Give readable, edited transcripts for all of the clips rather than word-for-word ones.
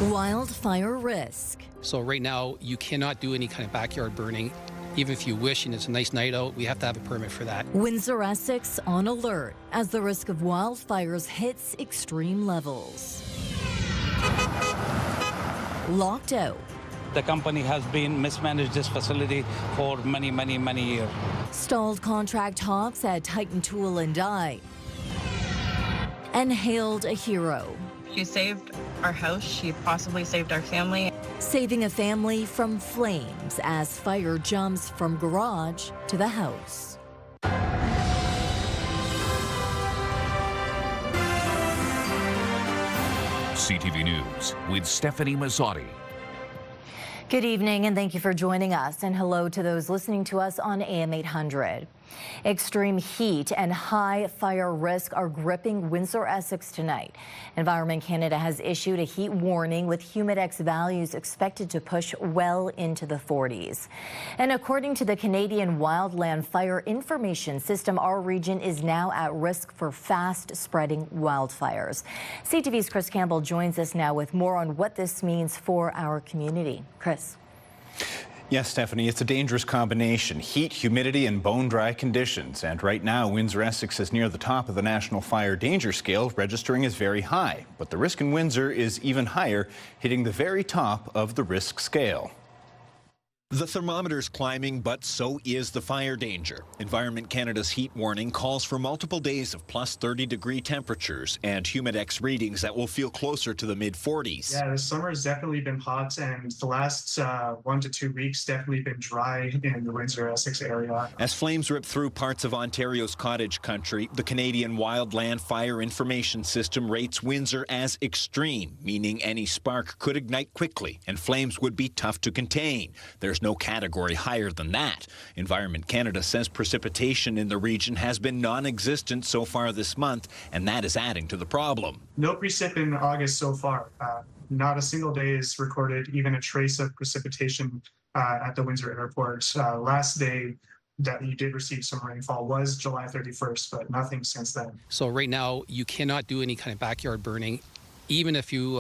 Wildfire risk. So right now, you cannot do any kind of backyard burning. Even if you wish and it's a nice night out, we have to have a permit for that. Windsor, Essex on alert as the risk of wildfires hits extreme levels. Locked out. The company has been mismanaged this facility for many years. Stalled contract talks at Titan Tool and Die. And hailed a hero. She saved our house. She possibly saved our family. Saving a family from flames as fire jumps from garage to the house. CTV News with Stefanie Masotti. Good evening and thank you for joining us, and hello to those listening to us on AM 800. Extreme heat and high fire risk are gripping Windsor, Essex tonight. Environment Canada has issued a heat warning with humidex values expected to push well into the 40s. And according to the Canadian Wildland Fire Information System, our region is now at risk for fast-spreading wildfires. CTV's Chris Campbell joins us now with more on what this means for our community. Chris. Yes, Stephanie, it's a dangerous combination. Heat, humidity, and bone-dry conditions. And right now, Windsor, Essex is near the top of the National Fire Danger Scale, registering as very high. But the risk in Windsor is even higher, hitting the very top of the risk scale. The thermometer's climbing, but so is the fire danger. Environment Canada's heat warning calls for multiple days of plus 30-degree temperatures and humidex readings that will feel closer to the mid-40s. Yeah, the summer has definitely been hot, and the last 1 to 2 weeks definitely been dry in the Windsor-Essex area. As flames rip through parts of Ontario's cottage country, the Canadian Wildland Fire Information System rates Windsor as extreme, meaning any spark could ignite quickly and flames would be tough to contain. There's no category higher than that. Environment Canada says precipitation in the region has been non-existent so far this month, and that is adding to the problem. No precip in August so far. Not a single day is recorded even a trace of precipitation at the Windsor Airport. Last day that you did receive some rainfall was July 31st, but nothing since then. So right now, you cannot do any kind of backyard burning. Even if you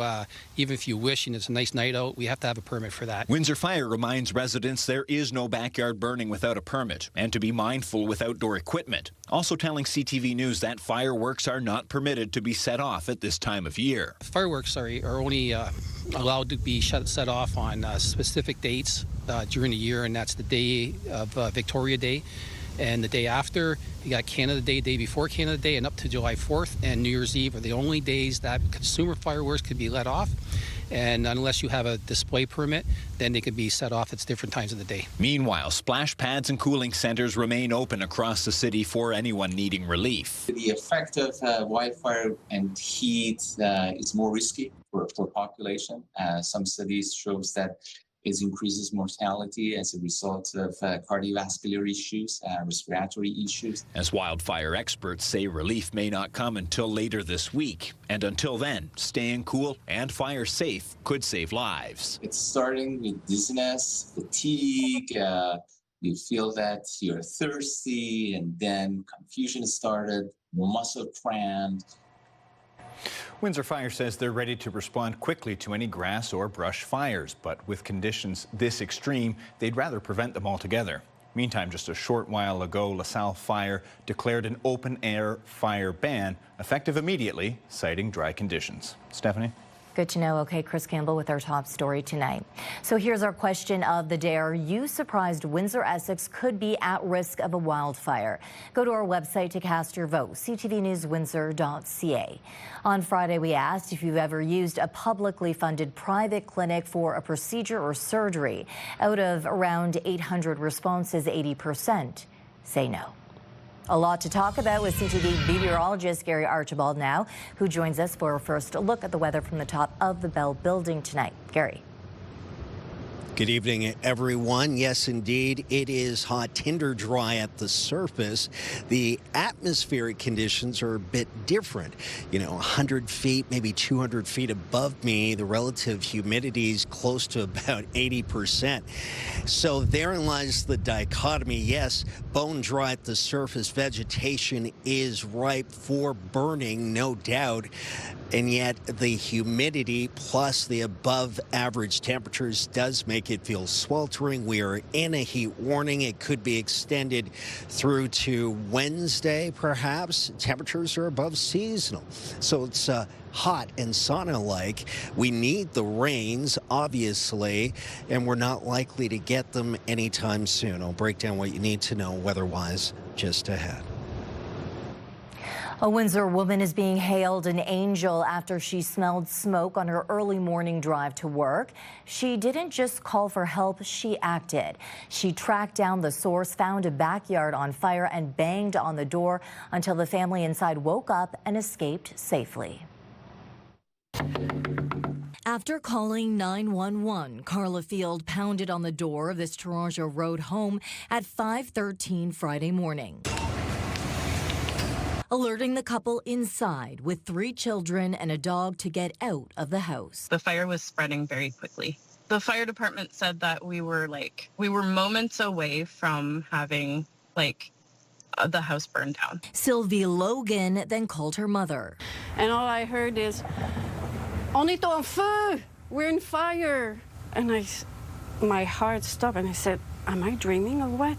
wish and it's a nice night out, we have to have a permit for that. Windsor Fire reminds residents there is no backyard burning without a permit and to be mindful with outdoor equipment. Also telling CTV News that fireworks are not permitted to be set off at this time of year. Fireworks are only allowed to be set off on specific dates during the year, and that's the day of Victoria Day. And the day after, you got Canada Day, day before Canada Day, and up to July 4th and New Year's Eve are the only days that consumer fireworks could be let off. And unless you have a display permit, then they could be set off at different times of the day. Meanwhile, splash pads and cooling centers remain open across the city for anyone needing relief. The effect of wildfire and heat is more risky for population. Some studies shows that it increases mortality as a result of cardiovascular issues, respiratory issues. As wildfire experts say, relief may not come until later this week. And until then, staying cool and fire safe could save lives. It's starting with dizziness, fatigue, you feel that you're thirsty, and then confusion started, muscle cramped. Windsor Fire says they're ready to respond quickly to any grass or brush fires, but with conditions this extreme, they'd rather prevent them altogether. Meantime, just a short while ago, LaSalle Fire declared an open-air fire ban, effective immediately, citing dry conditions. Stephanie? Good to know. Okay, Chris Campbell with our top story tonight. So here's our question of the day. Are you surprised Windsor, Essex could be at risk of a wildfire? Go to our website to cast your vote, ctvnewswindsor.ca. On Friday, we asked if you've ever used a publicly funded private clinic for a procedure or surgery. Out of around 800 responses, 80% say no. A lot to talk about with CTV meteorologist Gary Archibald now, who joins us for a first look at the weather from the top of the Bell Building tonight. Gary. Good evening, everyone. Yes, indeed, it is hot, tinder dry at the surface. The atmospheric conditions are a bit different. 100 feet, maybe 200 feet above me, the relative humidity is close to about 80%. So therein lies the dichotomy. Yes, bone dry at the surface. Vegetation is ripe for burning, no doubt. And yet the humidity plus the above average temperatures does make it feel sweltering. We are in a heat warning. It could be extended through to Wednesday, perhaps. Temperatures are above seasonal. So it's hot and sauna-like. We need the rains, obviously, and we're not likely to get them anytime soon. I'll break down what you need to know weather-wise just ahead. A Windsor woman is being hailed an angel after she smelled smoke on her early morning drive to work. She didn't just call for help, she acted. She tracked down the source, found a backyard on fire, and banged on the door until the family inside woke up and escaped safely. After calling 911, Carla Field pounded on the door of this Toronto Road home at 5:13 Friday morning, alerting the couple inside with 3 children and a dog to get out of the house. The fire was spreading very quickly. The fire department said that we were moments away from having the house burned down. Sylvie Logan then called her mother. And all I heard is, "On est en feu! We're in fire!" And my heart stopped and I said, "Am I dreaming or what?"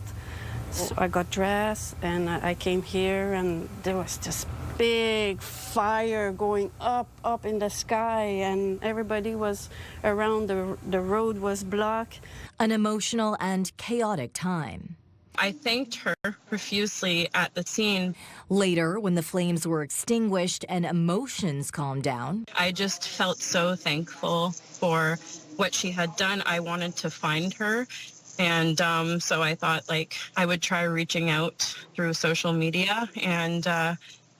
So I got dressed and I came here and there was this big fire going up in the sky and everybody was around, the road was blocked. An emotional and chaotic time. I thanked her profusely at the scene. Later, when the flames were extinguished and emotions calmed down, I just felt so thankful for what she had done. I wanted to find her. And so I thought I would try reaching out through social media, and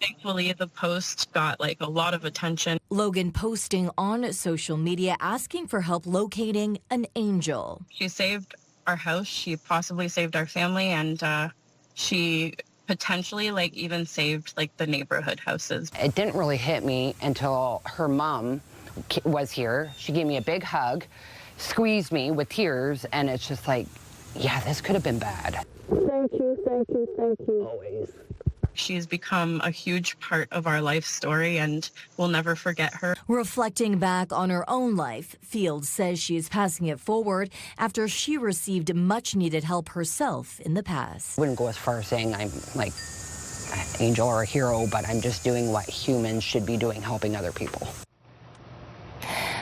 thankfully the post got a lot of attention. Logan posting on social media asking for help locating an angel. She saved our house, she possibly saved our family, and she potentially even saved the neighborhood houses. It didn't really hit me until her mom was here. She gave me a big hug, squeezed me with tears, and it's just yeah, this could have been bad. Thank you, thank you, thank you. Always. She's become a huge part of our life story, and we'll never forget her. Reflecting back on her own life, Fields says she is passing it forward after she received much-needed help herself in the past. I wouldn't go as far as saying I'm an angel or a hero, but I'm just doing what humans should be doing, helping other people.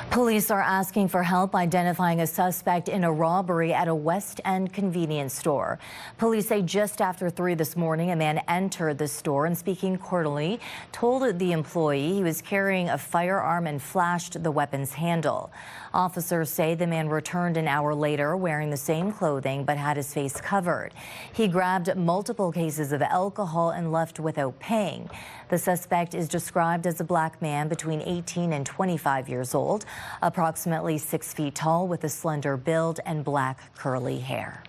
Police are asking for help identifying a suspect in a robbery at a West End convenience store. Police say just after 3 this morning, a man entered the store and, speaking cordially, told the employee he was carrying a firearm and flashed the weapon's handle. Officers say the man returned an hour later wearing the same clothing but had his face covered. He grabbed multiple cases of alcohol and left without paying. The suspect is described as a black man between 18 and 25 years old, approximately 6 feet tall with a slender build and black curly hair.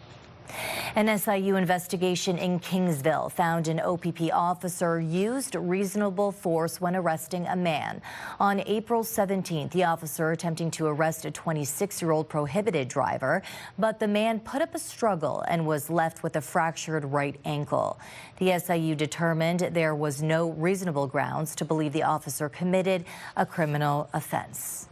An SIU investigation in Kingsville found an OPP officer used reasonable force when arresting a man. On April 17th, the officer attempting to arrest a 26-year-old prohibited driver, but the man put up a struggle and was left with a fractured right ankle. The SIU determined there was no reasonable grounds to believe the officer committed a criminal offense.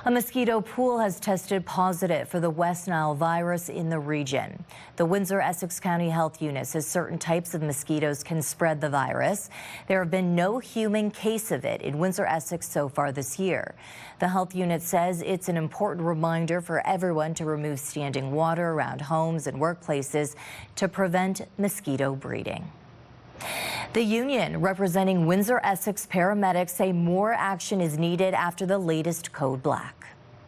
A mosquito pool has tested positive for the West Nile virus in the region. The Windsor-Essex County Health Unit says certain types of mosquitoes can spread the virus. There have been no human case of it in Windsor-Essex so far this year. The health unit says it's an important reminder for everyone to remove standing water around homes and workplaces to prevent mosquito breeding. The union representing Windsor-Essex paramedics say more action is needed after the latest code black.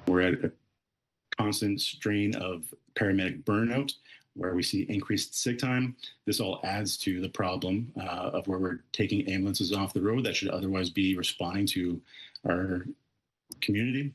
We're at a constant strain of paramedic burnout where we see increased sick time. This all adds to the problem of where we're taking ambulances off the road that should otherwise be responding to our community.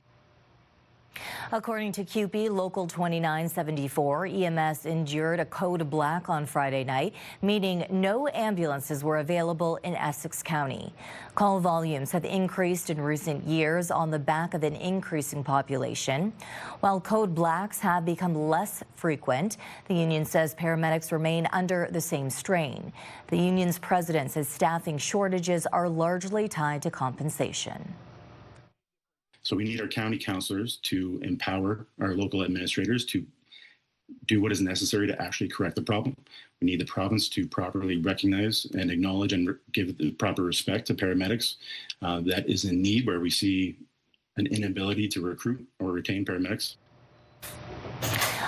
According to CUPE Local 2974, EMS endured a code black on Friday night, meaning no ambulances were available in Essex County. Call volumes have increased in recent years on the back of an increasing population. While code blacks have become less frequent, the union says paramedics remain under the same strain. The union's president says staffing shortages are largely tied to compensation. So we need our county councilors to empower our local administrators to do what is necessary to actually correct the problem. We need the province to properly recognize and acknowledge and give the proper respect to paramedics that is in need, where we see an inability to recruit or retain paramedics.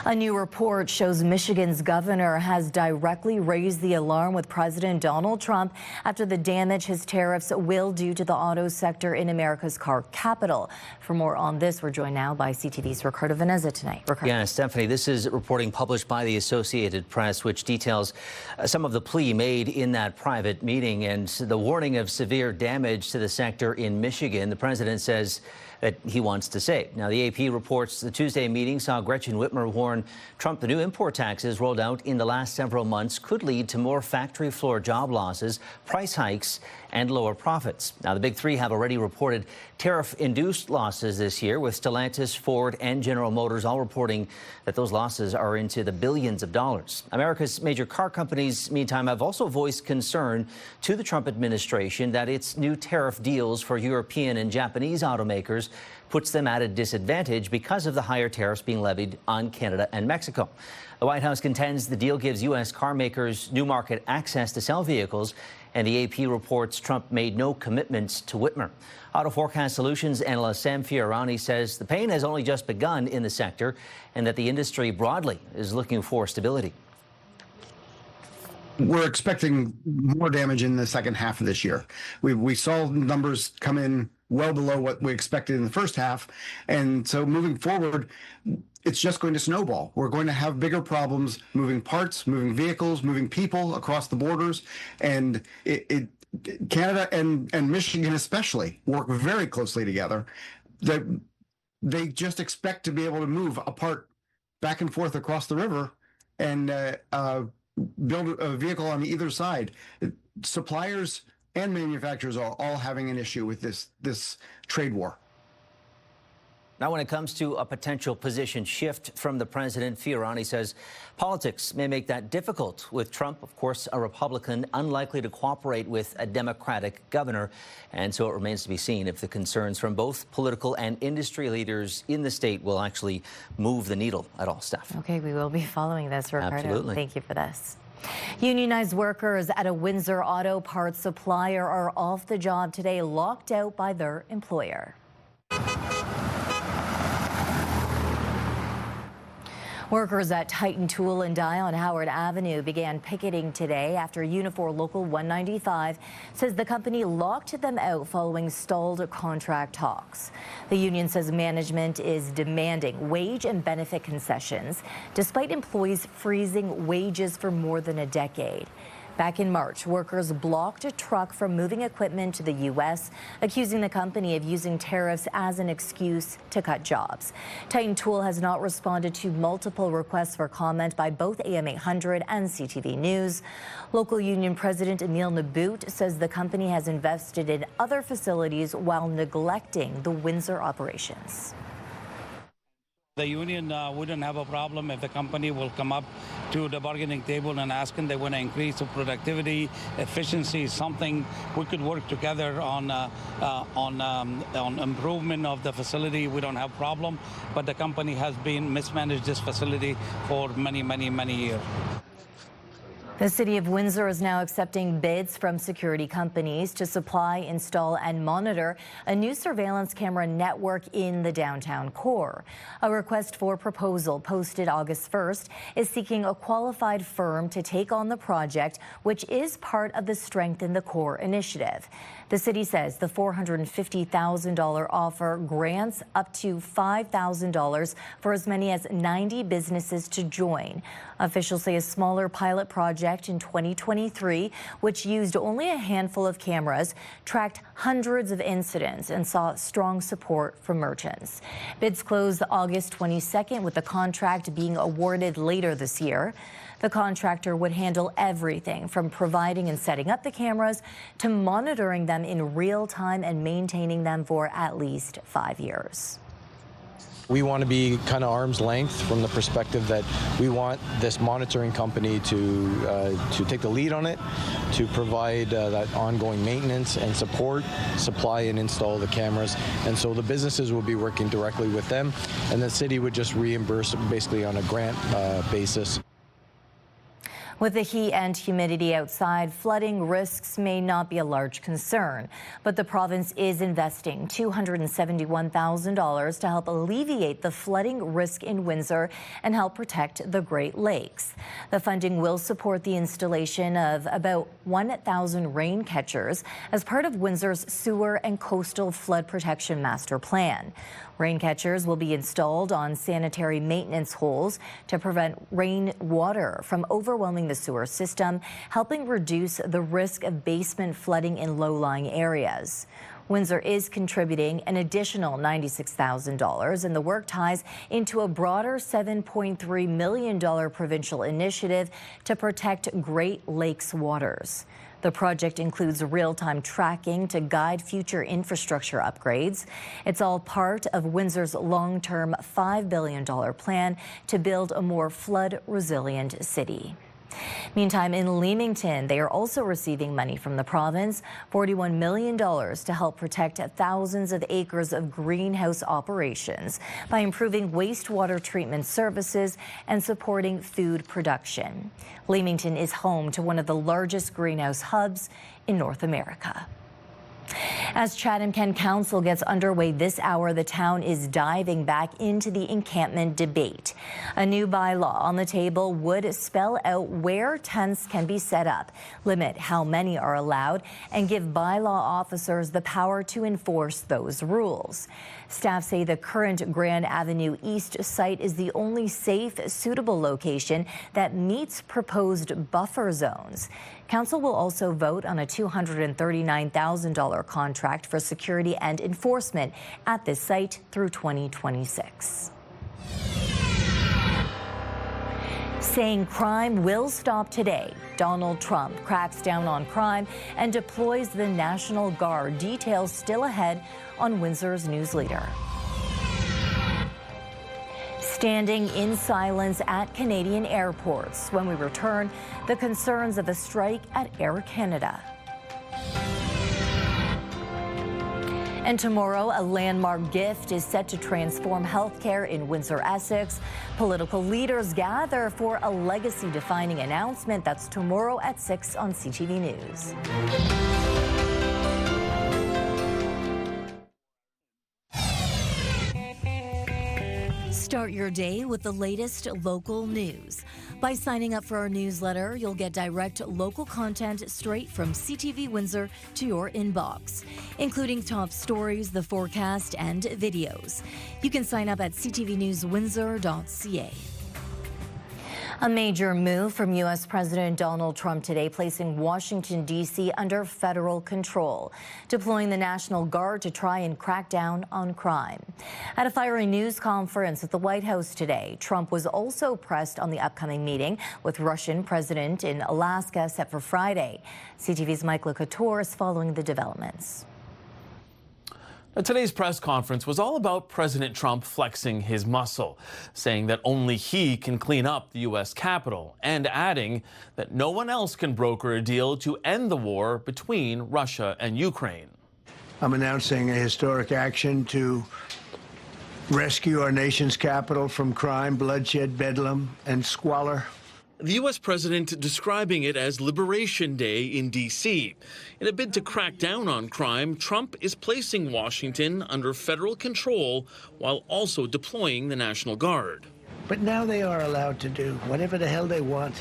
A new report shows Michigan's governor has directly raised the alarm with President Donald Trump after the damage his tariffs will do to the auto sector in America's car capital. For more on this, we're joined now by CTV's Ricardo Veneza tonight. Ricardo. Yeah, Stephanie, this is reporting published by the Associated Press, which details some of the plea made in that private meeting and the warning of severe damage to the sector in Michigan. The president says that he wants to save. Now, the AP reports the Tuesday meeting saw Gretchen Whitmer warn Trump the new import taxes rolled out in the last several months could lead to more factory floor job losses, price hikes, and lower profits. Now, the big three have already reported tariff-induced losses this year, with Stellantis, Ford, and General Motors all reporting that those losses are into the billions of dollars. America's major car companies, meantime, have also voiced concern to the Trump administration that its new tariff deals for European and Japanese automakers puts them at a disadvantage because of the higher tariffs being levied on Canada and Mexico. The White House contends the deal gives U.S. car makers new market access to sell vehicles, and the AP reports Trump made no commitments to Whitmer. Auto Forecast Solutions analyst Sam Fiorani says the pain has only just begun in the sector and that the industry broadly is looking for stability. We're expecting more damage in the second half of this year. We saw numbers come in well below what we expected in the first half. And so moving forward, it's just going to snowball. We're going to have bigger problems moving parts, moving vehicles, moving people across the borders. And Canada and Michigan especially work very closely together. They just expect to be able to move a part back and forth across the river and build a vehicle on either side. Suppliers and manufacturers are all having an issue with this trade war. Now, when it comes to a potential position shift from the president, Fiorani says politics may make that difficult, with Trump, of course, a Republican, unlikely to cooperate with a Democratic governor. And so it remains to be seen if the concerns from both political and industry leaders in the state will actually move the needle at all, Steph. Okay, we will be following this, Ricardo. Absolutely. Thank you for this. Unionized workers at a Windsor auto parts supplier are off the job today, locked out by their employer. Workers at Titan Tool and Die on Howard Avenue began picketing today after Unifor Local 195 says the company locked them out following stalled contract talks. The union says management is demanding wage and benefit concessions, despite employees freezing wages for more than a decade. Back in March, workers blocked a truck from moving equipment to the U.S., accusing the company of using tariffs as an excuse to cut jobs. Titan Tool has not responded to multiple requests for comment by both AM 800 and CTV News. Local union president Emil Nabout says the company has invested in other facilities while neglecting the Windsor operations. The union wouldn't have a problem if the company will come up to the bargaining table and ask them they want to increase the productivity, efficiency, something we could work together on improvement of the facility. We don't have problem, but the company has been mismanaged this facility for many years. The city of Windsor is now accepting bids from security companies to supply, install, and monitor a new surveillance camera network in the downtown core. A request for proposal posted August 1st is seeking a qualified firm to take on the project, which is part of the Strengthen the Core initiative. The city says the $450,000 offer grants up to $5,000 for as many as 90 businesses to join. Officials say a smaller pilot project project in 2023, which used only a handful of cameras, tracked hundreds of incidents and saw strong support from merchants. Bids closed August 22nd, with the contract being awarded later this year. The contractor would handle everything from providing and setting up the cameras to monitoring them in real time and maintaining them for at least 5 years. We want to be kind of arm's length from the perspective that we want this monitoring company to take the lead on it, to provide that ongoing maintenance and support, supply and install the cameras. And so the businesses will be working directly with them, and the city would just reimburse basically on a grant basis. With the heat and humidity outside, flooding risks may not be a large concern, but the province is investing $271,000 to help alleviate the flooding risk in Windsor and help protect the Great Lakes. The funding will support the installation of about 1,000 rain catchers as part of Windsor's Sewer and Coastal Flood Protection Master Plan. Rain catchers will be installed on sanitary maintenance holes to prevent rainwater from overwhelming the sewer system, helping reduce the risk of basement flooding in low-lying areas. Windsor is contributing an additional $96,000, and the work ties into a broader $7.3 million provincial initiative to protect Great Lakes waters. The project includes real-time tracking to guide future infrastructure upgrades. It's all part of Windsor's long-term $5 billion plan to build a more flood-resilient city. Meantime, in Leamington, they are also receiving money from the province, $41 million to help protect thousands of acres of greenhouse operations by improving wastewater treatment services and supporting food production. Leamington is home to one of the largest greenhouse hubs in North America. As Chatham-Kent Council gets underway this hour, the town is diving back into the encampment debate. A new bylaw on the table would spell out where tents can be set up, limit how many are allowed, and give bylaw officers the power to enforce those rules. Staff say the current Grand Avenue East site is the only safe, suitable location that meets proposed buffer zones. Council will also vote on a $239,000 contract for security and enforcement at this site through 2026. Saying crime will stop today, Donald Trump cracks down on crime and deploys the National Guard. Details still ahead on Windsor's news leader. Standing in silence at Canadian airports. When we return, the concerns of a strike at Air Canada. And tomorrow, a landmark gift is set to transform healthcare in Windsor, Essex. Political leaders gather for a legacy-defining announcement. That's tomorrow at 6 on CTV News. Start your day with the latest local news. By signing up for our newsletter, you'll get direct local content straight from CTV Windsor to your inbox, including top stories, the forecast, and videos. You can sign up at ctvnewswindsor.ca. A major move from U.S. President Donald Trump today, placing Washington, D.C. under federal control, deploying the National Guard to try and crack down on crime. At a fiery news conference at the White House today, Trump was also pressed on the upcoming meeting with Russian President in Alaska set for Friday. CTV's Michael Couture is following the developments. Now, today's press conference was all about President Trump flexing his muscle, saying that only he can clean up the U.S. Capitol, and adding that no one else can broker a deal to end the war between Russia and Ukraine. I'm announcing a historic action to rescue our nation's capital from crime, bloodshed, bedlam, and squalor. The U.S. president describing it as Liberation Day in D.C. In a bid to crack down on crime, Trump is placing Washington under federal control while also deploying the National Guard. But now they are allowed to do whatever the hell they want.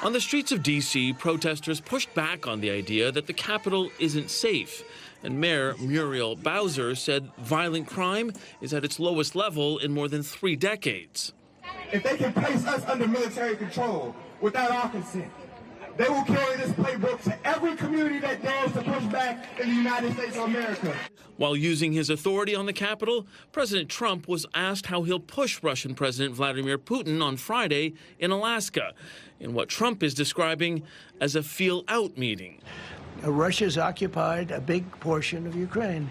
On the streets of D.C., protesters pushed back on the idea that the Capitol isn't safe. And Mayor Muriel Bowser said violent crime is at its lowest level in more than 3 decades. if they can place us under military control without our consent, they will carry this playbook to every community that dares to push back in the United States of America. While using his authority on the Capitol, President Trump was asked how he'll push Russian President Vladimir Putin on Friday in Alaska, in what Trump is describing as a feel-out meeting. Russia's occupied a big portion of Ukraine.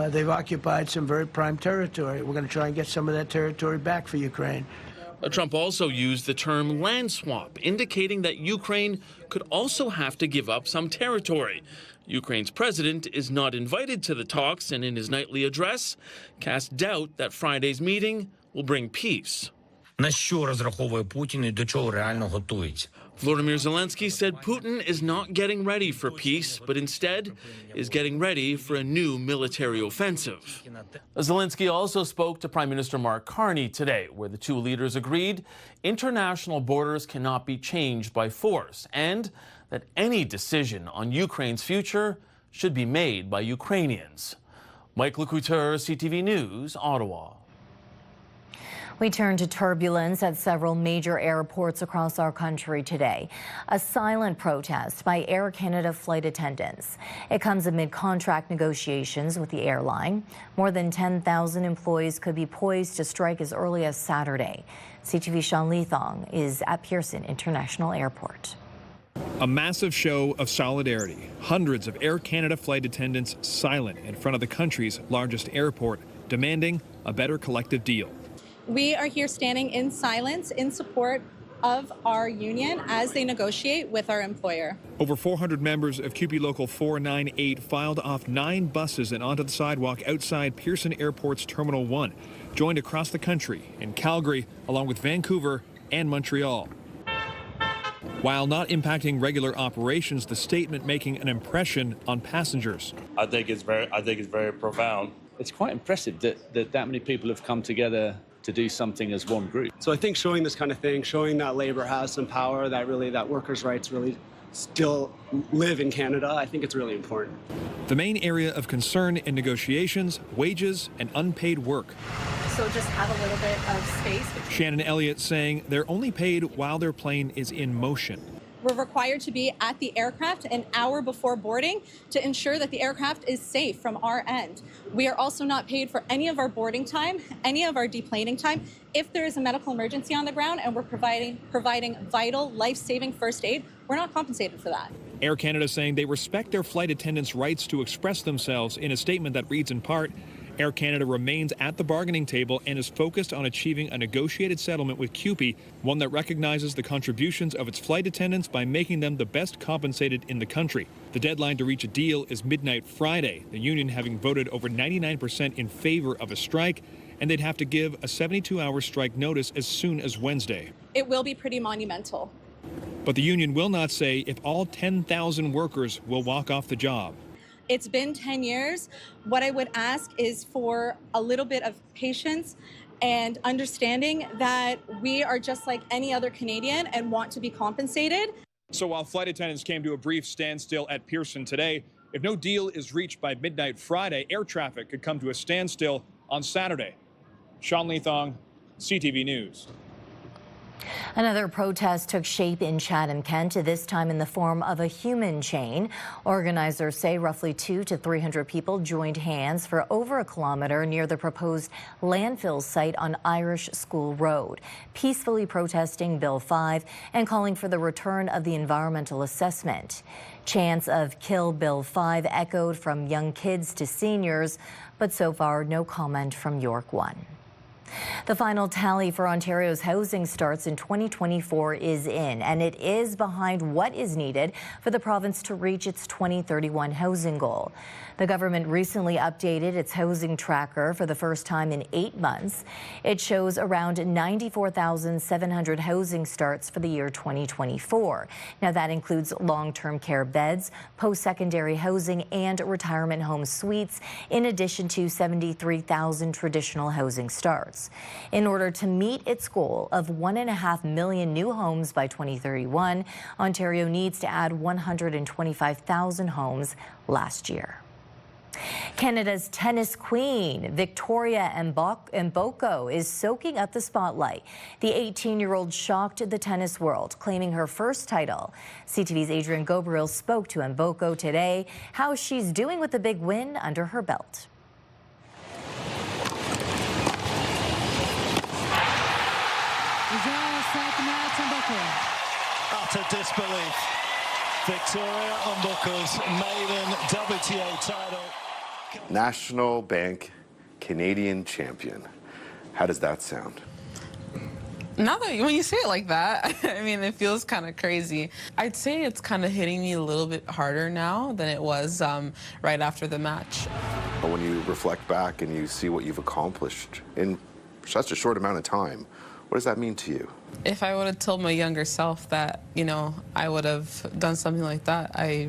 They've occupied some very prime territory. We're going to try and get some of that territory back for Ukraine. Trump also used the term land swap, indicating that Ukraine could also have to give up some territory. Ukraine's president is not invited to the talks, and in his nightly address, cast doubt that Friday's meeting will bring peace. На що розраховує Путін і до чого реально готується? Volodymyr Zelensky said Putin is not getting ready for peace, but instead is getting ready for a new military offensive. Zelensky also spoke to Prime Minister Mark Carney today, where the two leaders agreed international borders cannot be changed by force and that any decision on Ukraine's future should be made by Ukrainians. Mike Lecouteur, CTV News, Ottawa. We turn to turbulence at several major airports across our country today. A silent protest by Air Canada flight attendants. It comes amid contract negotiations with the airline. More than 10,000 employees could be poised to strike as early as Saturday. CTV Sean Lethong is at Pearson International Airport. A massive show of solidarity. Hundreds of Air Canada flight attendants silent in front of the country's largest airport, demanding a better collective deal. We are here standing in silence in support of our union as they negotiate with our employer. Over 400 members of CUPE Local 498 filed off 9 buses and onto the sidewalk outside Pearson Airport's Terminal 1, joined across the country in Calgary, along with Vancouver and Montreal. While not impacting regular operations, the statement making an impression on passengers. I think it's very profound. It's quite impressive that many people have come together to do something as one group. So I think showing this kind of thing, showing that labor has some power, that workers' rights really still live in Canada, I think it's really important. The main area of concern in negotiations, wages and unpaid work. So just have a little bit of space. Shannon Elliott saying they're only paid while their plane is in motion. We're required to be at the aircraft an hour before boarding to ensure that the aircraft is safe from our end. We are also not paid for any of our boarding time, any of our deplaning time. If there is a medical emergency on the ground and we're providing vital, life-saving first aid, we're not compensated for that. Air Canada saying they respect their flight attendants' rights to express themselves in a statement that reads in part, Air Canada remains at the bargaining table and is focused on achieving a negotiated settlement with CUPE, one that recognizes the contributions of its flight attendants by making them the best compensated in the country. The deadline to reach a deal is midnight Friday, the union having voted over 99% in favor of a strike, and they'd have to give a 72-hour strike notice as soon as Wednesday. It will be pretty monumental. But the union will not say if all 10,000 workers will walk off the job. It's been 10 years. What I would ask is for a little bit of patience and understanding that we are just like any other Canadian and want to be compensated. So while flight attendants came to a brief standstill at Pearson today, if no deal is reached by midnight Friday, air traffic could come to a standstill on Saturday. Sean Lethong, CTV News. Another protest took shape in Chatham-Kent, this time in the form of a human chain. Organizers say roughly 200 to 300 people joined hands for over a kilometer near the proposed landfill site on Irish School Road, peacefully protesting Bill 5 and calling for the return of the environmental assessment. Chants of Kill Bill 5 echoed from young kids to seniors, but so far no comment from York 1. The final tally for Ontario's housing starts in 2024 is in, and it is behind what is needed for the province to reach its 2031 housing goal. The government recently updated its housing tracker for the first time in 8 months. It shows around 94,700 housing starts for the year 2024. Now that includes long-term care beds, post-secondary housing and retirement home suites, in addition to 73,000 traditional housing starts. In order to meet its goal of 1.5 million new homes by 2031, Ontario needs to add 125,000 homes last year. Canada's tennis queen, Victoria Mboko, is soaking up the spotlight. The 18-year-old shocked the tennis world, claiming her first title. CTV's Adrian Gobriel spoke to Mboko today, how she's doing with the big win under her belt. Utter disbelief. Victoria Mboko's maiden WTA title. National Bank Canadian champion. How does that sound? Now that when you say it like that, I mean, it feels kind of crazy. I'd say it's kind of hitting me a little bit harder now than it was right after the match. But when you reflect back and you see what you've accomplished in such a short amount of time, what does that mean to you? If I would have told my younger self that, you know, I would have done something like that, I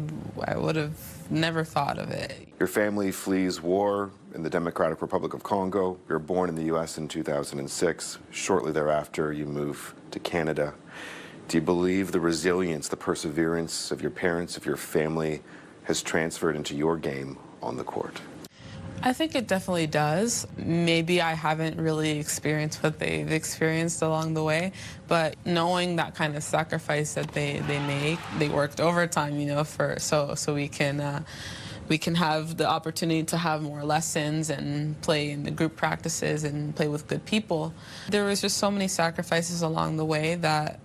would have never thought of it. Your family flees war in the Democratic Republic of Congo. You're born in the U.S. in 2006. Shortly thereafter, you move to Canada. Do you believe the resilience, the perseverance of your parents, of your family, has transferred into your game on the court? I think it definitely does. Maybe I haven't really experienced what they've experienced along the way, but knowing that kind of sacrifice that they make, they worked overtime, you know, so we can have the opportunity to have more lessons and play in the group practices and play with good people. There was just so many sacrifices along the way that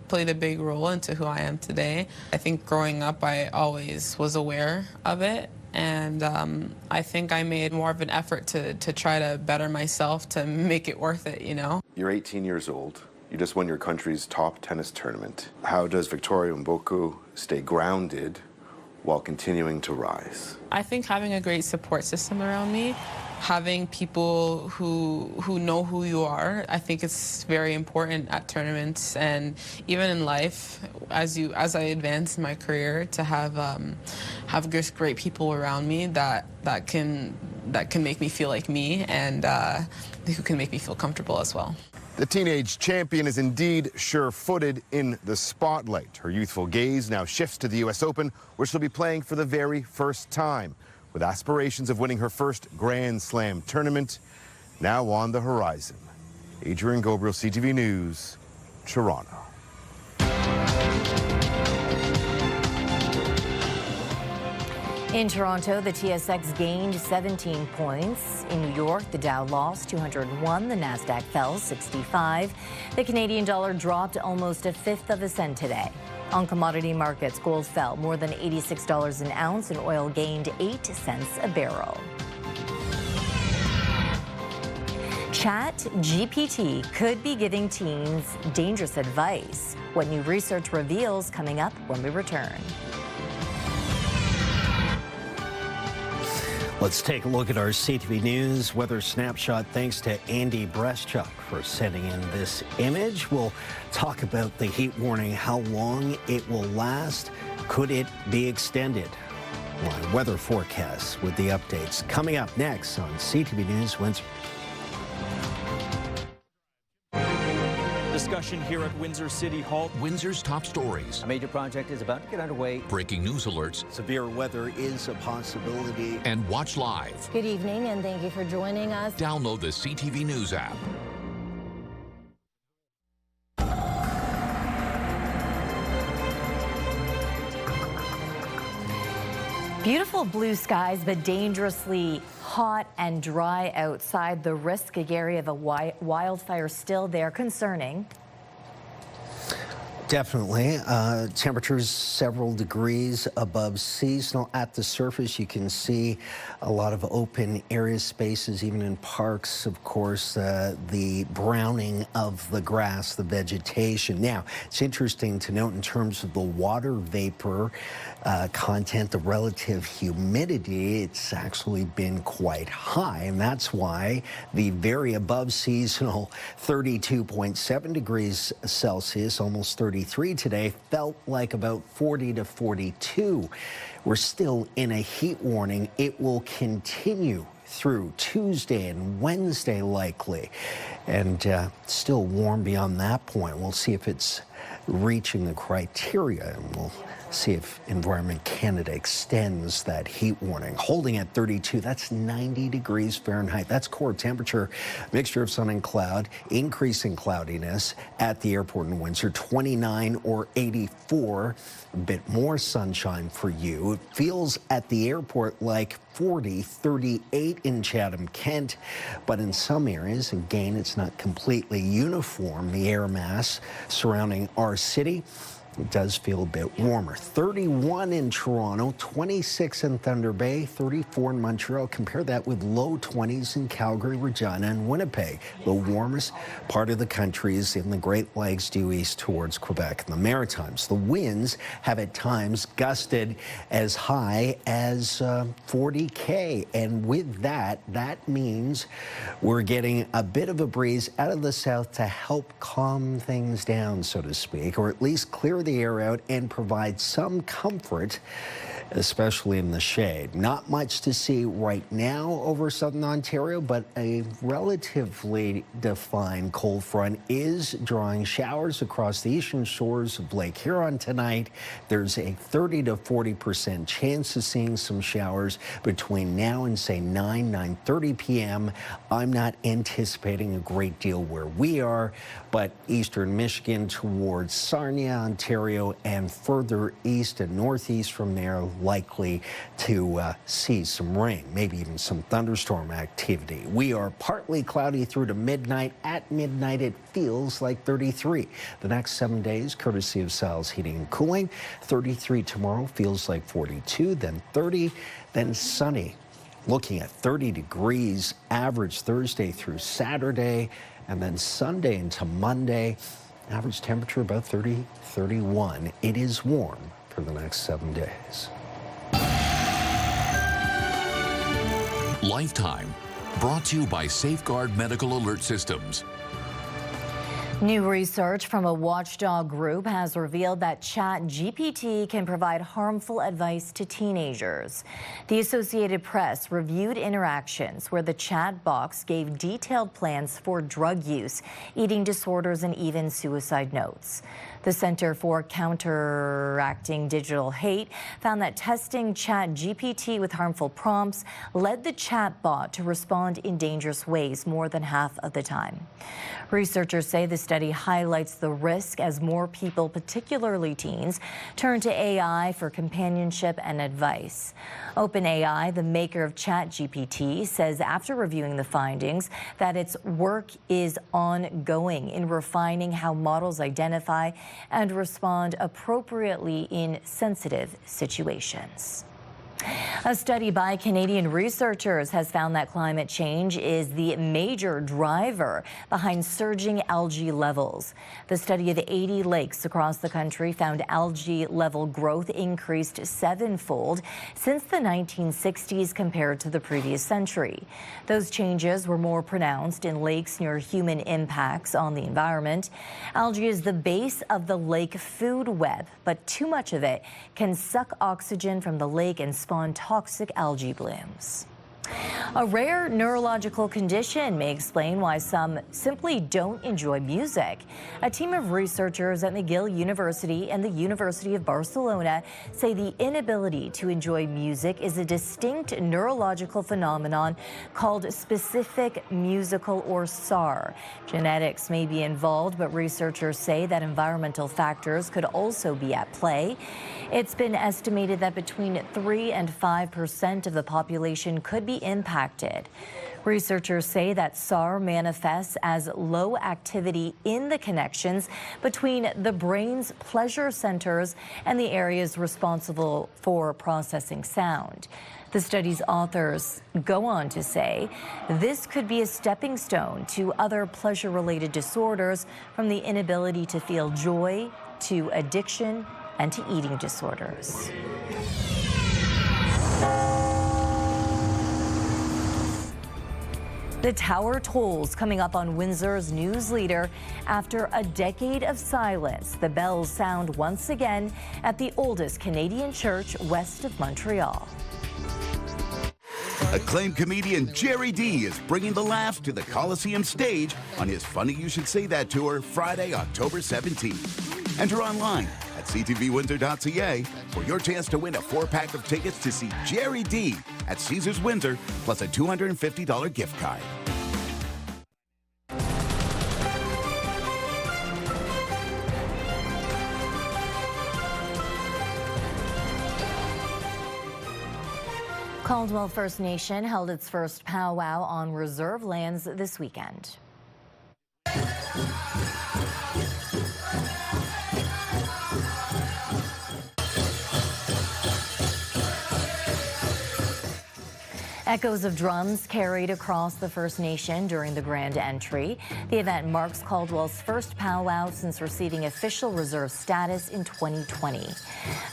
played a big role into who I am today. I think growing up, I always was aware of it. And I think I made more of an effort to try to better myself to make it worth it, you know? You're 18 years old. You just won your country's top tennis tournament. How does Victoria Mboko stay grounded while continuing to rise? I think having a great support system around me, having people who know who you are, I think it's very important at tournaments and even in life as I advance in my career to have just great people around me that can make me feel like me and who can make me feel comfortable as well. The teenage champion is indeed sure-footed in the spotlight. Her youthful gaze now shifts to the U.S. Open, where she'll be playing for the very first time, with aspirations of winning her first Grand Slam tournament now on the horizon. Adrian Gobriel, CTV News, Toronto. In Toronto, the TSX gained 17 points. In New York, the Dow lost 201, the Nasdaq fell 65. The Canadian dollar dropped almost a fifth of a cent today. On commodity markets, gold fell more than $86 an ounce and oil gained 8 cents a barrel. ChatGPT could be giving teens dangerous advice. What new research reveals coming up when we return. Let's take a look at our CTV News weather snapshot. Thanks to Andy Breschuk for sending in this image. We'll talk about the heat warning, how long it will last. Could it be extended? Weather forecasts with the updates coming up next on CTV News Windsor. Discussion here at Windsor City Hall. Windsor's top stories. A major project is about to get underway. Breaking news alerts. Severe weather is a possibility. And watch live. Good evening and thank you for joining us. Download the CTV News app. Beautiful blue skies, but dangerously hot and dry outside. The risk area of a wildfire still there, concerning. Definitely. Temperatures several degrees above seasonal. At the surface, you can see a lot of open area spaces, even in parks, of course, the browning of the grass, the vegetation. Now, it's interesting to note in terms of the water vapor content, the relative humidity, it's actually been quite high, and that's why the very above seasonal 32.7 degrees Celsius, almost 33 today, felt like about 40 to 42. We're still in a heat warning. It will continue through Tuesday and Wednesday likely, and still warm beyond that point. We'll see if it's reaching the criteria, and we'll See if Environment Canada extends that heat warning. Holding at 32, that's 90 degrees Fahrenheit. That's core temperature. Mixture of sun and cloud, increasing cloudiness at the airport in Windsor, 29 or 84. A bit more sunshine for you. It feels at the airport like 40, 38 in Chatham-Kent, but in some areas, again, it's not completely uniform, the air mass surrounding our city. It does feel a bit warmer. 31 in Toronto, 26 in Thunder Bay, 34 in Montreal. Compare that with low 20s in Calgary, Regina, and Winnipeg. The warmest part of the country is in the Great Lakes due east towards Quebec and the Maritimes. The winds have at times gusted as high as 40 and with that means we're getting a bit of a breeze out of the south to help calm things down, so to speak, or at least clear the air out and provide some comfort, especially in the shade. Not much to see right now over southern Ontario, but a relatively defined cold front is drawing showers across the eastern shores of Lake Huron tonight. There's a 30 to 40% chance of seeing some showers between now and say 9:30 p.m. I'm not anticipating a great deal where we are, but eastern Michigan towards Sarnia, Ontario, and further east and northeast from there, likely to see some rain, maybe even some thunderstorm activity. We are partly cloudy through to midnight. At midnight, it feels like 33. The next 7 days, courtesy of Sal's Heating and Cooling. 33 tomorrow, feels like 42, then 30, then sunny. Looking at 30 degrees average Thursday through Saturday, and then Sunday into Monday, average temperature about 30, 31. It is warm for the next 7 days. Lifetime, brought to you by Safeguard Medical Alert Systems. New research from a watchdog group has revealed that ChatGPT can provide harmful advice to teenagers. The Associated Press reviewed interactions where the chat box gave detailed plans for drug use, eating disorders, and even suicide notes. The Center for Counteracting Digital Hate found that testing ChatGPT with harmful prompts led the chatbot to respond in dangerous ways more than half of the time. Researchers say the study highlights the risk as more people, particularly teens, turn to AI for companionship and advice. OpenAI, the maker of ChatGPT, says after reviewing the findings that its work is ongoing in refining how models identify and respond appropriately in sensitive situations. A study by Canadian researchers has found that climate change is the major driver behind surging algae levels. The study of 80 lakes across the country found algae level growth increased 7-fold since the 1960s compared to the previous century. Those changes were more pronounced in lakes near human impacts on the environment. Algae is the base of the lake food web, but too much of it can suck oxygen from the lake and spawn toxic algae blooms. A rare neurological condition may explain why some simply don't enjoy music. A team of researchers at McGill University and the University of Barcelona say the inability to enjoy music is a distinct neurological phenomenon called specific musical or SAR. Genetics may be involved, but researchers say that environmental factors could also be at play. It's been estimated that between 3 and 5% of the population could be impacted. Researchers say that SAR manifests as low activity in the connections between the brain's pleasure centers and the areas responsible for processing sound. The study's authors go on to say this could be a stepping stone to other pleasure-related disorders, from the inability to feel joy to addiction and to eating disorders. The tower tolls coming up on Windsor's news leader. After a decade of silence, the bells sound once again at the oldest Canadian church west of Montreal. Acclaimed comedian Jerry D is bringing the laughs to the Coliseum stage on his Funny You Should Say That tour Friday, October 17th. Enter online at at ctvwindsor.ca for your chance to win a 4-pack of tickets to see Jerry D at Caesars Windsor, plus a $250 gift card. Caldwell First Nation held its first powwow on reserve lands this weekend. Echoes of drums carried across the First Nation during the grand entry. The event marks Caldwell's first powwow since receiving official reserve status in 2020.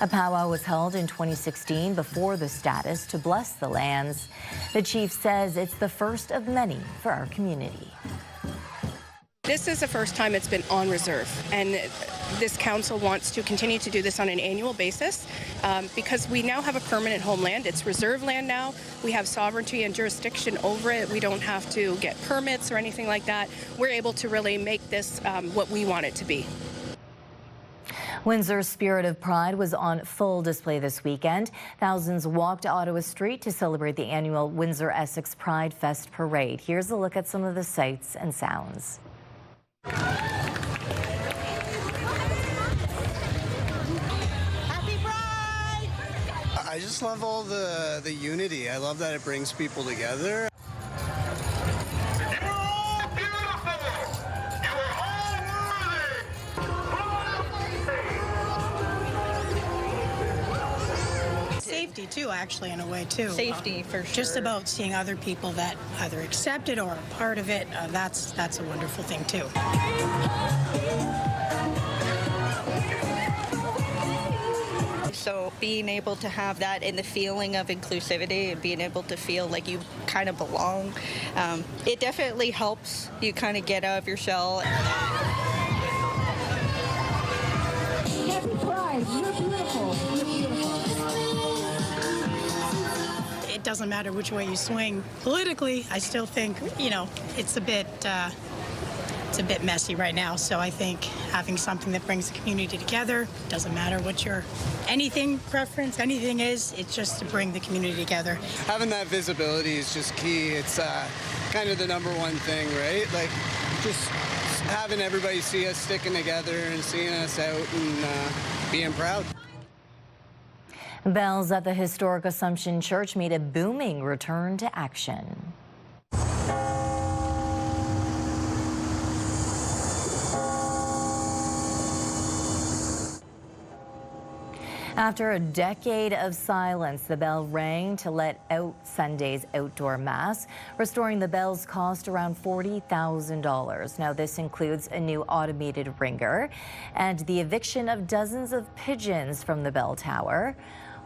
A powwow was held in 2016 before the status to bless the lands. The chief says it's the first of many for our community. This is the first time it's been on reserve, and this council wants to continue to do this on an annual basis because we now have a permanent homeland. It's reserve land now. We have sovereignty and jurisdiction over it. We don't have to get permits or anything like that. We're able to really make this what we want it to be. Windsor's Spirit of Pride was on full display this weekend. Thousands walked Ottawa Street to celebrate the annual Windsor Essex Pride Fest parade. Here's a look at some of the sights and sounds. Happy Pride! I just love all the unity. I love that it brings people together. Safety too, actually, in a way too. Safety for sure. Just about seeing other people that either accept it or are part of it. That's a wonderful thing too. So being able to have that and the feeling of inclusivity and being able to feel like you kind of belong, it definitely helps you kind of get out of your shell. Happy Pride, you're beautiful. You're beautiful. It doesn't matter which way you swing. Politically, I still think, it's a bit messy right now. So I think having something that brings the community together, doesn't matter what your preference, anything is, it's just to bring the community together. Having that visibility is just key. It's kind of the number one thing, right? Like, just having everybody see us sticking together and seeing us out and being proud. Bells at the historic Assumption Church made a booming return to action. After a decade of silence, the bell rang to let out Sunday's outdoor mass. Restoring the bells cost around $40,000. Now, this includes a new automated ringer and the eviction of dozens of pigeons from the bell tower.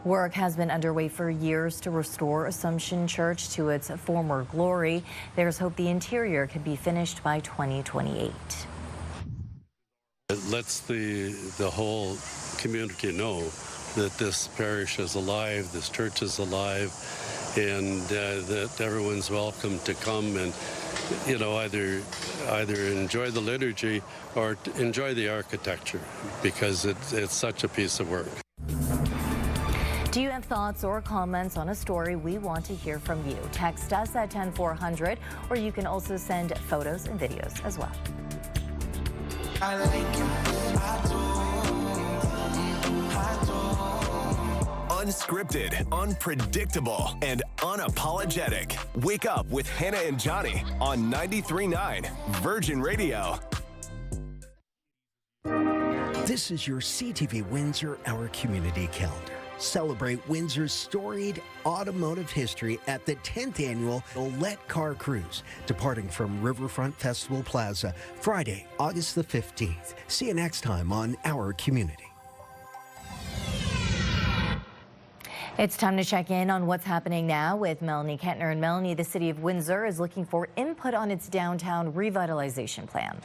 Work has been underway for years to restore Assumption Church to its former glory. There's hope the interior can be finished by 2028. It lets the whole community know that this parish is alive, this church is alive, and that everyone's welcome to come and, either enjoy the liturgy or enjoy the architecture, because it's such a piece of work. Do you have thoughts or comments on a story? We want to hear from you. Text us at 10400, or you can also send photos and videos as well. I like you. Unscripted, unpredictable, and unapologetic. Wake up with Hannah and Johnny on 93.9 Virgin Radio. This is your CTV Windsor Our Community Calendar. Celebrate Windsor's storied automotive history at the 10th annual Let Car Cruise, departing from Riverfront Festival Plaza, Friday, August the 15th. See you next time on Our Community. It's time to check in on what's happening now with Melanie Kentner. And Melanie, the city of Windsor is looking for input on its downtown revitalization plan.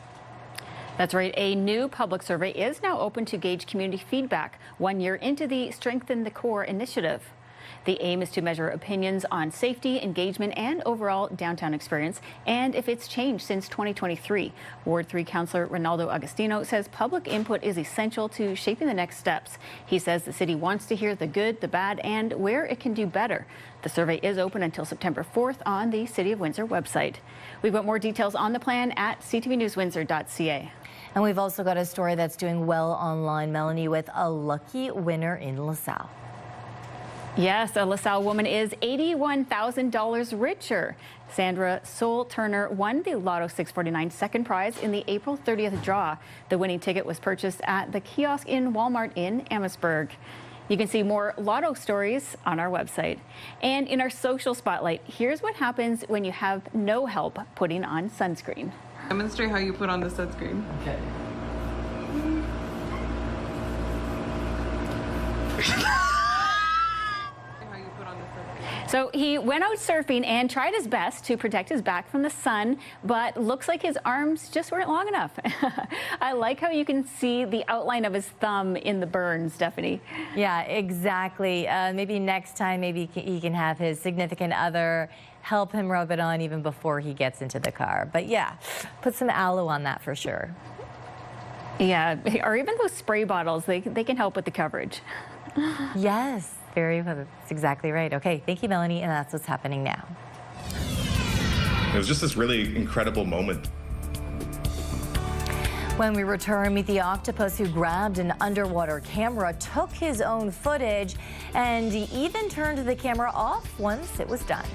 That's right. A new public survey is now open to gauge community feedback 1 year into the Strengthen the Core initiative. The aim is to measure opinions on safety, engagement, and overall downtown experience, and if it's changed since 2023. Ward 3 Councillor Ronaldo Agostino says public input is essential to shaping the next steps. He says the city wants to hear the good, the bad, and where it can do better. The survey is open until September 4th on the City of Windsor website. We've got more details on the plan at ctvnewswindsor.ca. And we've also got a story that's doing well online, Melanie, with a lucky winner in LaSalle. Yes, a LaSalle woman is $81,000 richer. Sandra Soul Turner won the Lotto 649 second prize in the April 30th draw. The winning ticket was purchased at the kiosk in Walmart in Amherstburg. You can see more Lotto stories on our website. And in our social spotlight, here's what happens when you have no help putting on sunscreen. Demonstrate how you put on the sunscreen. Okay. So he went out surfing and tried his best to protect his back from the sun, but looks like his arms just weren't long enough. I like how you can see the outline of his thumb in the burn, Stefanie. Yeah, exactly. Maybe next time, maybe he can have his significant other help him rub it on even before he gets into the car. But yeah, put some aloe on that for sure. Yeah, or even those spray bottles, they can help with the coverage. Yes, that's exactly right. Okay, thank you, Melanie, and that's what's happening now. It was just this really incredible moment. When we return, meet the octopus who grabbed an underwater camera, took his own footage, and he even turned the camera off once it was done.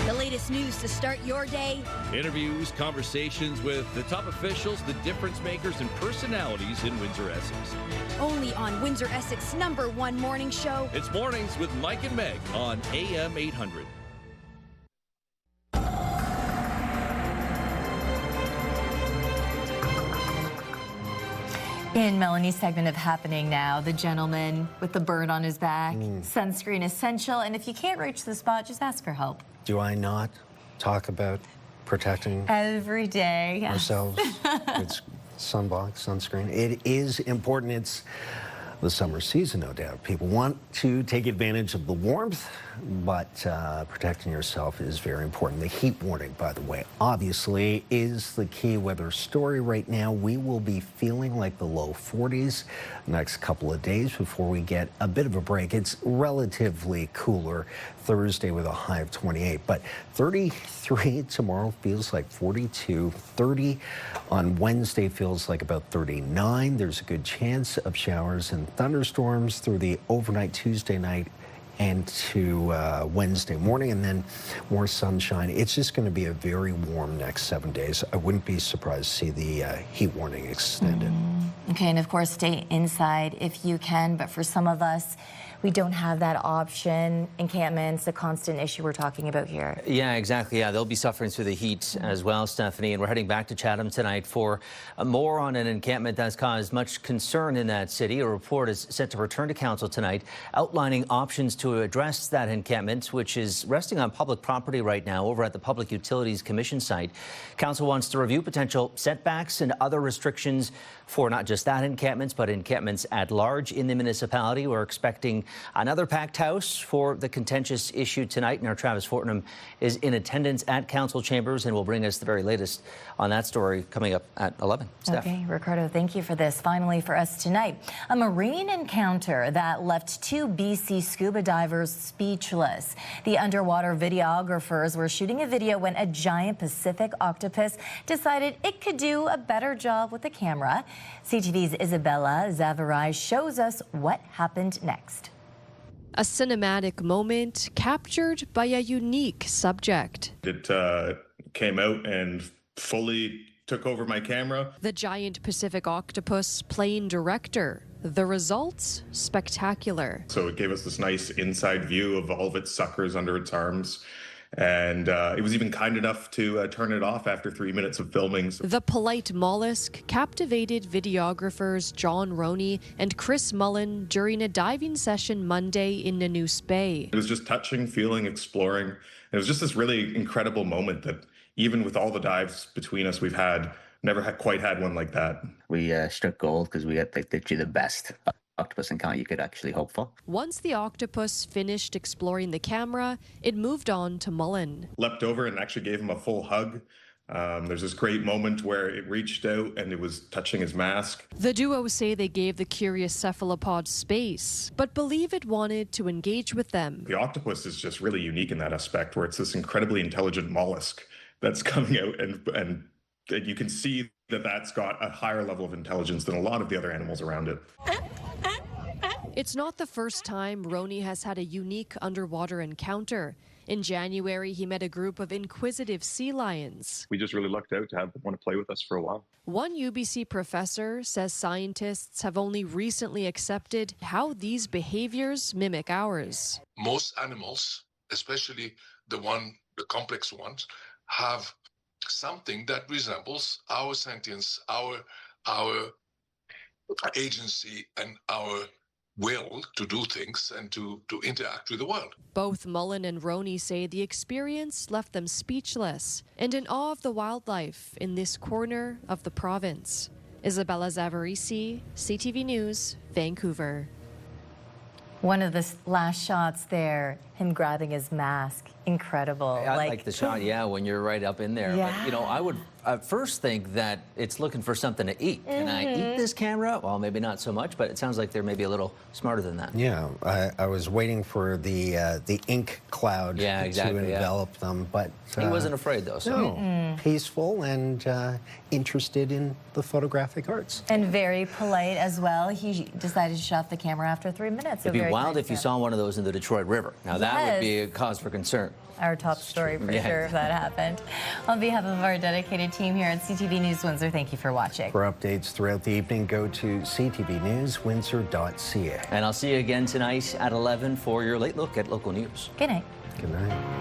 The latest news to start your day. Interviews, conversations with the top officials, the difference makers, and personalities in Windsor, Essex. Only on Windsor, Essex #1 morning show. It's Mornings with Mike and Meg on AM 800. In Melanie's segment of Happening Now, the gentleman with the burn on his back, sunscreen essential, and if you can't reach the spot, just ask for help. Do I not talk about protecting every day ourselves? It's sunblock, sunscreen. It is important. It's the summer season, no doubt. People want to take advantage of the warmth, but protecting yourself is very important. The heat warning, by the way, obviously is the key weather story right now. We will be feeling like the low 40s next couple of days before we get a bit of a break. It's relatively cooler Thursday with a high of 28, but 33 tomorrow feels like 42. 30 on Wednesday feels like about 39. There's a good chance of showers and thunderstorms through the overnight Tuesday night and to Wednesday morning, and then more sunshine. It's just going to be a very warm next 7 days. I wouldn't be surprised to see the heat warning extended. Okay, and of course, stay inside if you can, but for some of us, we don't have that option. Encampments, a constant issue we're talking about here. Yeah, exactly. Yeah, they'll be suffering through the heat as well, Stefanie. And we're heading back to Chatham tonight for more on an encampment that's caused much concern in that city. A report is set to return to council tonight, outlining options to address that encampment, which is resting on public property right now over at the Public Utilities Commission site. Council wants to review potential setbacks and other restrictions for not just that encampments, but encampments at large in the municipality. We're expecting another packed house for the contentious issue tonight, and our Travis Fortnum is in attendance at council chambers and will bring us the very latest on that story coming up at 11. Steph. Okay, Ricardo, thank you for this. Finally for us tonight, a marine encounter that left 2 BC scuba divers speechless. The underwater videographers were shooting a video when a giant Pacific octopus decided it could do a better job with the camera. CTV's Isabella Zavarai shows us what happened next. A cinematic moment captured by a unique subject. It came out and fully took over my camera. The giant Pacific octopus plane director. The results, spectacular. So it gave us this nice inside view of all of its suckers under its arms. And it was even kind enough to turn it off after 3 minutes of filming. The polite mollusk captivated videographers John Roney and Chris Mullen during a diving session Monday in Nanoose Bay. It was just touching, feeling, exploring. It was just this really incredible moment that even with all the dives between us we've had, never quite had one like that. We struck gold because we got literally the best octopus encounter you could actually hope for. Once the octopus finished exploring the camera, it moved on to Mullen. Leapt over and actually gave him a full hug. There's this great moment where it reached out and it was touching his mask. The duo say they gave the curious cephalopod space, but believe it wanted to engage with them. The octopus is just really unique in that aspect, where it's this incredibly intelligent mollusk that's coming out, and you can see that that's got a higher level of intelligence than a lot of the other animals around it. It's not the first time Roni has had a unique underwater encounter. In January, he met a group of inquisitive sea lions. We just really lucked out to have them want to play with us for a while. One UBC professor says scientists have only recently accepted how these behaviors mimic ours. Most animals, especially the complex ones, have something that resembles our sentience, our agency, and our will to do things and to interact with the world. Both Mullen and Roni say the experience left them speechless and in awe of the wildlife in this corner of the province. Isabella Zavarisi, CTV News, Vancouver. One of the last shots there, him grabbing his mask, incredible. I like the shot, yeah, when you're right up in there. Yeah. But, you know, I would at first think that it's looking for something to eat. Can I eat this camera? Well, maybe not so much, but it sounds like they're maybe a little smarter than that. Yeah, I was waiting for the ink cloud to envelop them, but he wasn't afraid though. So peaceful and interested in the photographic arts, and very polite as well. He decided to shut off the camera after 3 minutes. It'd be wild if you saw one of those in the Detroit River. Now that would be a cause for concern. Our top story for sure if that happened. On behalf of our dedicated team here at CTV News Windsor, thank you for watching. For updates throughout the evening, go to ctvnewswindsor.ca. And I'll see you again tonight at 11 for your late look at local news. Good night. Good night.